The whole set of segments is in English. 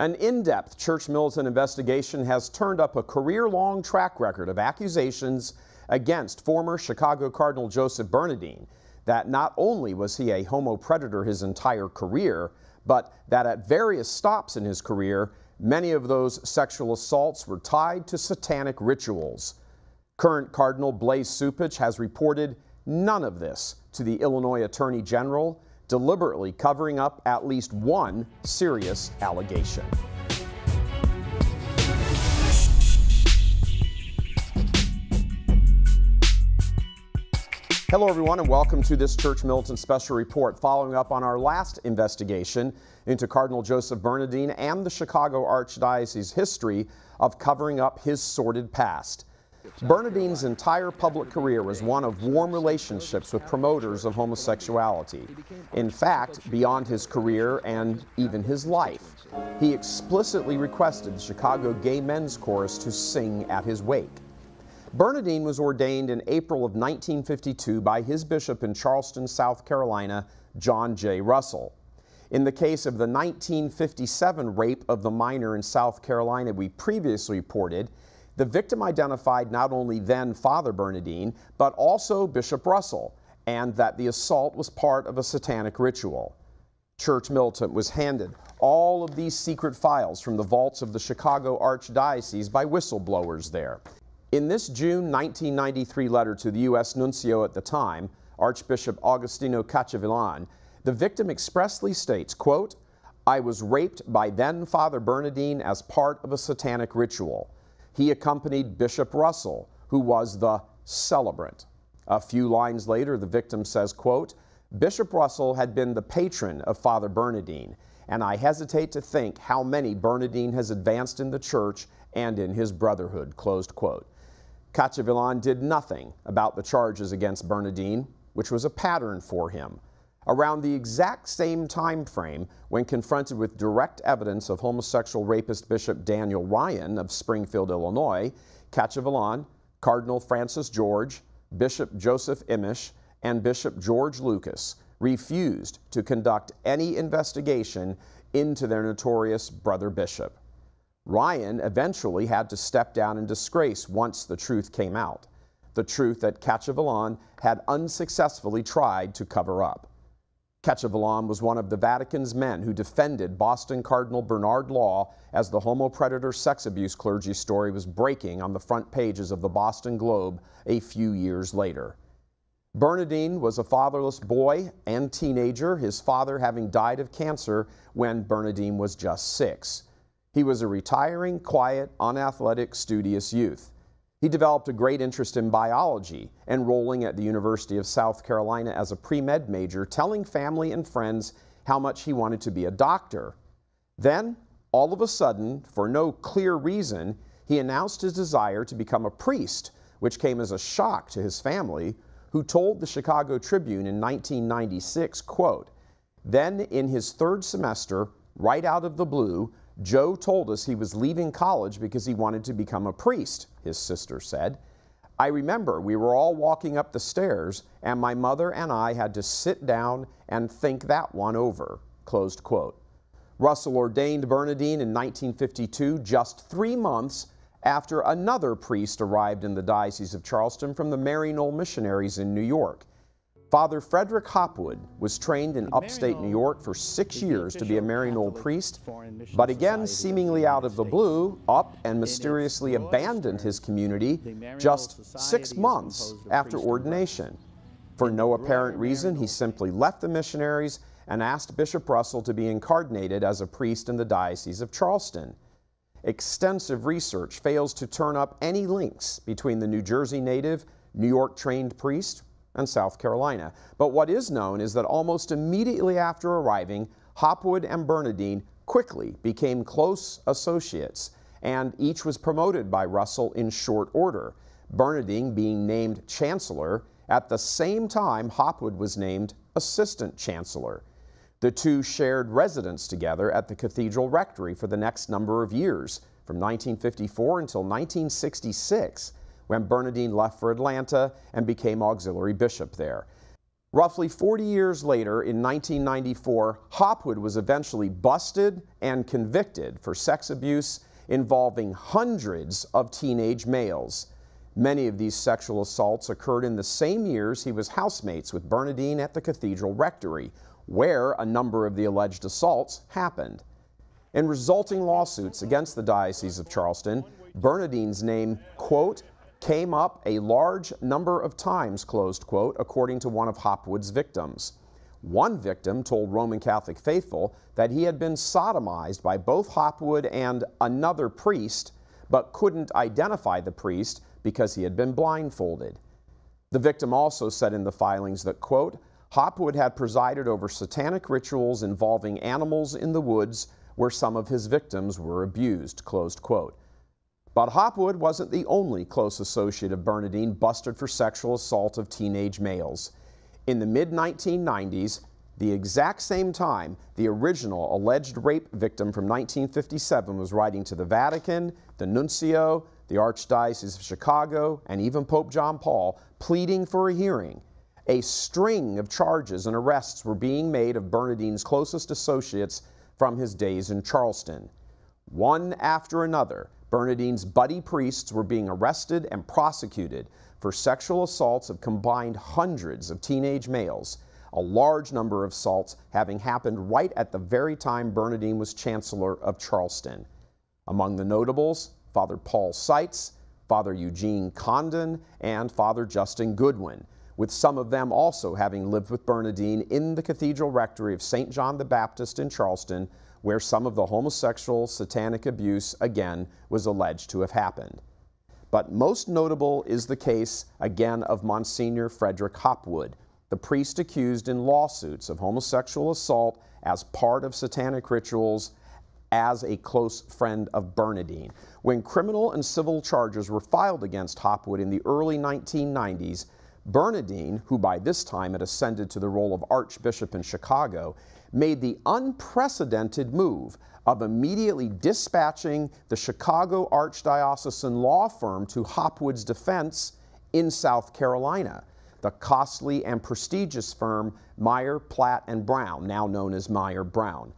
An in-depth Church Militant investigation has turned up a career-long track record of accusations against former Chicago Cardinal Joseph Bernardin that not only was he a homopredator his entire career, but that at various stops in his career, many of those sexual assaults were tied to satanic rituals. Current Cardinal Blaise Cupich has reported none of this to the Illinois Attorney General, deliberately covering up at least one serious allegation. Hello everyone, and welcome to this Church Militant Special Report following up on our last investigation into Cardinal Joseph Bernardin and the Chicago Archdiocese's history of covering up his sordid past. Bernardin's entire public career was one of warm relationships with promoters of homosexuality. In fact, beyond his career and even his life, he explicitly requested the Chicago Gay Men's Chorus to sing at his wake. Bernardin was ordained in April of 1952 by his bishop in Charleston, South Carolina, John J. Russell. In the case of the 1957 rape of the minor in South Carolina we previously reported, the victim identified not only then Father Bernardin, but also Bishop Russell, and that the assault was part of a satanic ritual. Church Militant was handed all of these secret files from the vaults of the Chicago Archdiocese by whistleblowers there. In this June 1993 letter to the U.S. Nuncio at the time, Archbishop Agostino Cachavillan, the victim expressly states, quote, "I was raped by then Father Bernardin as part of a satanic ritual. He accompanied Bishop Russell, who was the celebrant." A few lines later, the victim says, quote, "Bishop Russell had been the patron of Father Bernardin, and I hesitate to think how many Bernardin has advanced in the church and in his brotherhood," closed quote. Cachavillan did nothing about the charges against Bernardin, which was a pattern for him. Around the exact same time frame, when confronted with direct evidence of homosexual rapist Bishop Daniel Ryan of Springfield, Illinois, Cachavillan, Cardinal Francis George, Bishop Joseph Imish, and Bishop George Lucas refused to conduct any investigation into their notorious brother bishop. Ryan eventually had to step down in disgrace once the truth came out, the truth that Cachavillan had unsuccessfully tried to cover up. Cachavillan was one of the Vatican's men who defended Boston Cardinal Bernard Law as the homopredator sex abuse clergy story was breaking on the front pages of the Boston Globe a few years later. Bernardin was a fatherless boy and teenager, his father having died of cancer when Bernardin was just 6. He was a retiring, quiet, unathletic, studious youth. He developed a great interest in biology, enrolling at the University of South Carolina as a pre-med major, telling family and friends how much he wanted to be a doctor. Then, all of a sudden, for no clear reason, he announced his desire to become a priest, which came as a shock to his family, who told the Chicago Tribune in 1996, quote, "Then in his 3rd semester, right out of the blue, Joe told us he was leaving college because he wanted to become a priest," his sister said. "I remember we were all walking up the stairs and my mother and I had to sit down and think that one over," closed quote. Russell ordained Bernardin in 1952, just 3 months after another priest arrived in the Diocese of Charleston from the Maryknoll Missionaries in New York. Father Frederick Hopwood was trained in upstate New York for 6 years to be a Maryknoll priest, but again, seemingly out of the blue, up and mysteriously abandoned his community just 6 months after ordination. For no apparent reason, he simply left the missionaries and asked Bishop Russell to be incarnated as a priest in the Diocese of Charleston. Extensive research fails to turn up any links between the New Jersey native, New York-trained priest and South Carolina. But what is known is that almost immediately after arriving, Hopwood and Bernardin quickly became close associates, and each was promoted by Russell in short order, Bernardin being named chancellor at the same time Hopwood was named assistant chancellor. The two shared residence together at the cathedral rectory for the next number of years, from 1954 until 1966, when Bernardin left for Atlanta and became auxiliary bishop there. Roughly 40 years later, in 1994, Hopwood was eventually busted and convicted for sex abuse involving hundreds of teenage males. Many of these sexual assaults occurred in the same years he was housemates with Bernardin at the cathedral rectory, where a number of the alleged assaults happened. In resulting lawsuits against the Diocese of Charleston, Bernardin's name, quote, came up a large number of times, closed quote, according to one of Hopwood's victims. One victim told Roman Catholic faithful that he had been sodomized by both Hopwood and another priest, but couldn't identify the priest because he had been blindfolded. The victim also said in the filings that, quote, Hopwood had presided over satanic rituals involving animals in the woods where some of his victims were abused, closed quote. But Hopwood wasn't the only close associate of Bernardin busted for sexual assault of teenage males. In the mid-1990s, the exact same time the original alleged rape victim from 1957 was writing to the Vatican, the Nuncio, the Archdiocese of Chicago, and even Pope John Paul, pleading for a hearing, a string of charges and arrests were being made of Bernardin's closest associates from his days in Charleston. One after another, Bernardin's buddy priests were being arrested and prosecuted for sexual assaults of combined hundreds of teenage males, a large number of assaults having happened right at the very time Bernardin was Chancellor of Charleston. Among the notables, Father Paul Seitz, Father Eugene Condon, and Father Justin Goodwin, with some of them also having lived with Bernardin in the Cathedral Rectory of St. John the Baptist in Charleston, where some of the homosexual satanic abuse, again, was alleged to have happened. But most notable is the case, again, of Monsignor Frederick Hopwood, the priest accused in lawsuits of homosexual assault as part of satanic rituals as a close friend of Bernardin. When criminal and civil charges were filed against Hopwood in the early 1990s, Bernardin, who by this time had ascended to the role of Archbishop in Chicago, made the unprecedented move of immediately dispatching the Chicago Archdiocesan law firm to Hopwood's defense in South Carolina, the costly and prestigious firm Meyer, Platt & Brown, now known as Meyer Brown.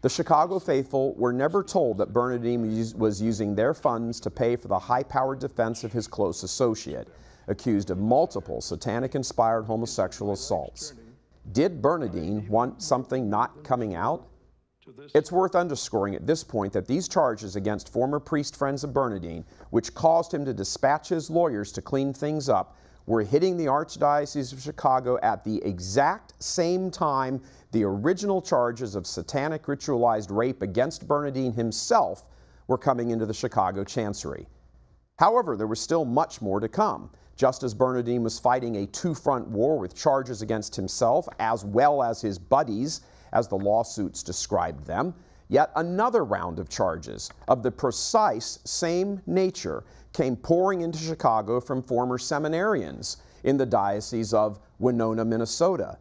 The Chicago faithful were never told that Bernardin was using their funds to pay for the high-powered defense of his close associate, accused of multiple satanic-inspired homosexual assaults. Did Bernardin want something not coming out? It's worth underscoring at this point that these charges against former priest friends of Bernardin, which caused him to dispatch his lawyers to clean things up, were hitting the Archdiocese of Chicago at the exact same time the original charges of satanic ritualized rape against Bernardin himself were coming into the Chicago Chancery. However, there was still much more to come. Just as Bernardin was fighting a two-front war with charges against himself as well as his buddies, as the lawsuits described them, yet another round of charges of the precise same nature came pouring into Chicago from former seminarians in the Diocese of Winona, Minnesota.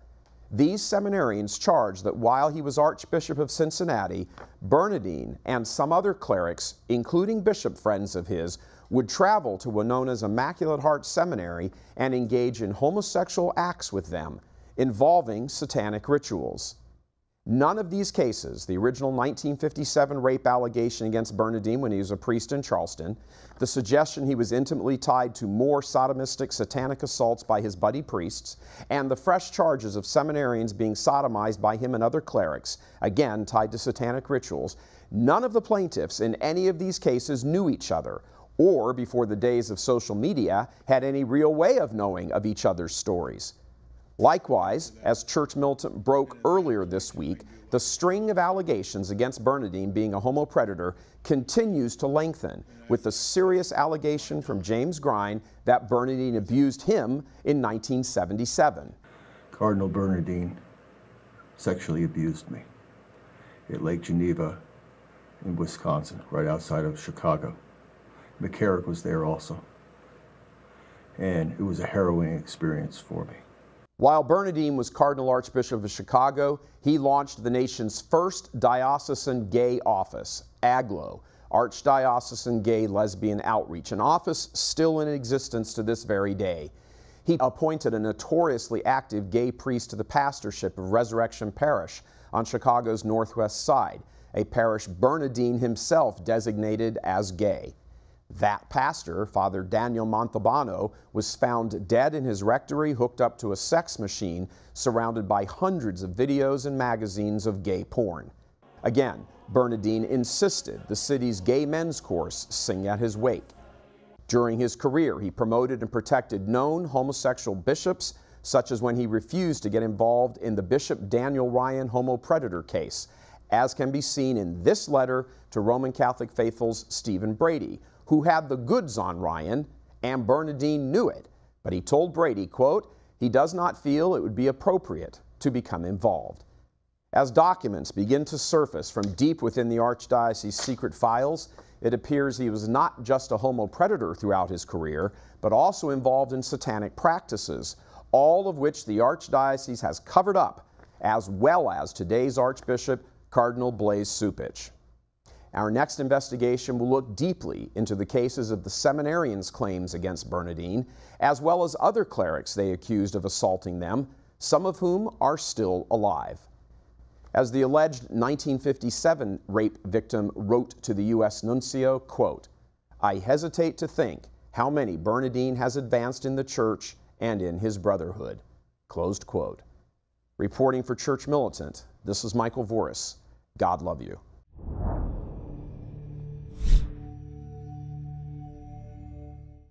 These seminarians charged that while he was Archbishop of Cincinnati, Bernardin and some other clerics, including bishop friends of his, would travel to Winona's Immaculate Heart Seminary and engage in homosexual acts with them, involving satanic rituals. None of these cases, the original 1957 rape allegation against Bernardin when he was a priest in Charleston, the suggestion he was intimately tied to more sodomistic satanic assaults by his buddy priests, and the fresh charges of seminarians being sodomized by him and other clerics, again tied to satanic rituals, none of the plaintiffs in any of these cases knew each other, or before the days of social media had any real way of knowing of each other's stories. Likewise, as Church Militant broke earlier this week, the string of allegations against Bernardin being a homopredator continues to lengthen, with the serious allegation from James Grine that Bernardin abused him in 1977. Cardinal Bernardin sexually abused me at Lake Geneva in Wisconsin, right outside of Chicago. McCarrick was there also, and it was a harrowing experience for me. While Bernardin was Cardinal Archbishop of Chicago, he launched the nation's first diocesan gay office, AGLO, Archdiocesan Gay Lesbian Outreach, an office still in existence to this very day. He appointed a notoriously active gay priest to the pastorship of Resurrection Parish on Chicago's northwest side, a parish Bernardin himself designated as gay. That pastor, Father Daniel Montalbano, was found dead in his rectory, hooked up to a sex machine, surrounded by hundreds of videos and magazines of gay porn. Again, Bernardin insisted the city's gay men's course sing at his wake. During his career, he promoted and protected known homosexual bishops, such as when he refused to get involved in the Bishop Daniel Ryan homopredator case, as can be seen in this letter to Roman Catholic faithfuls Stephen Brady, who had the goods on Ryan, and Bernardin knew it, but he told Brady, quote, he does not feel it would be appropriate to become involved. As documents begin to surface from deep within the Archdiocese's secret files, it appears he was not just a homopredator throughout his career, but also involved in satanic practices, all of which the Archdiocese has covered up, as well as today's Archbishop, Cardinal Blaise Cupich. Our next investigation will look deeply into the cases of the seminarians' claims against Bernardin, as well as other clerics they accused of assaulting them, some of whom are still alive. As the alleged 1957 rape victim wrote to the U.S. nuncio, quote, I hesitate to think how many Bernardin has advanced in the church and in his brotherhood, closed quote. Reporting for Church Militant, this is Michael Voris. God love you.